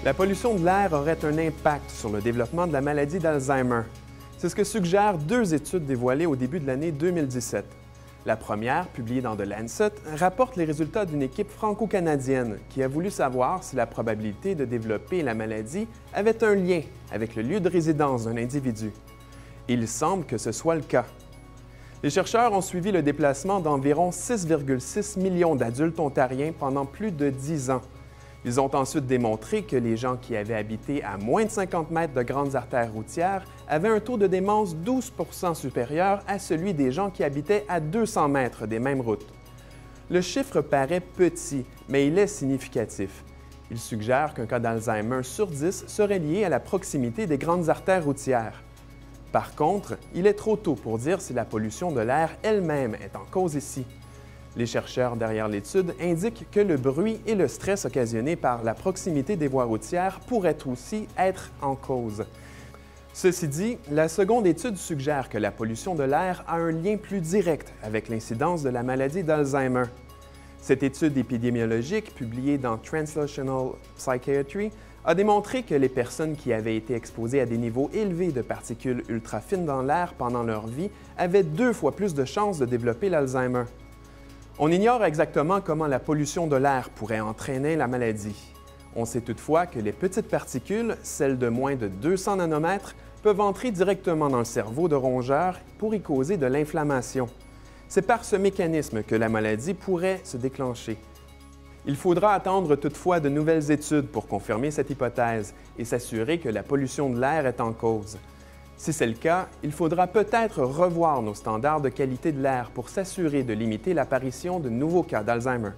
La pollution de l'air aurait un impact sur le développement de la maladie d'Alzheimer. C'est ce que suggèrent deux études dévoilées au début de l'année 2017. La première, publiée dans The Lancet, rapporte les résultats d'une équipe franco-canadienne qui a voulu savoir si la probabilité de développer la maladie avait un lien avec le lieu de résidence d'un individu. Il semble que ce soit le cas. Les chercheurs ont suivi le déplacement d'environ 6,6 millions d'adultes ontariens pendant plus de 10 ans. Ils ont ensuite démontré que les gens qui avaient habité à moins de 50 mètres de grandes artères routières avaient un taux de démence 12 supérieur à celui des gens qui habitaient à 200 mètres des mêmes routes. Le chiffre paraît petit, mais il est significatif. Il suggère qu'un cas d'Alzheimer sur 10 serait lié à la proximité des grandes artères routières. Par contre, il est trop tôt pour dire si la pollution de l'air elle-même est en cause ici. Les chercheurs derrière l'étude indiquent que le bruit et le stress occasionnés par la proximité des voies routières pourraient aussi être en cause. Ceci dit, la seconde étude suggère que la pollution de l'air a un lien plus direct avec l'incidence de la maladie d'Alzheimer. Cette étude épidémiologique, publiée dans Translational Psychiatry, a démontré que les personnes qui avaient été exposées à des niveaux élevés de particules ultra-fines dans l'air pendant leur vie avaient 2 fois plus de chances de développer l'Alzheimer. On ignore exactement comment la pollution de l'air pourrait entraîner la maladie. On sait toutefois que les petites particules, celles de moins de 200 nanomètres, peuvent entrer directement dans le cerveau de rongeurs pour y causer de l'inflammation. C'est par ce mécanisme que la maladie pourrait se déclencher. Il faudra attendre toutefois de nouvelles études pour confirmer cette hypothèse et s'assurer que la pollution de l'air est en cause. Si c'est le cas, il faudra peut-être revoir nos standards de qualité de l'air pour s'assurer de limiter l'apparition de nouveaux cas d'Alzheimer.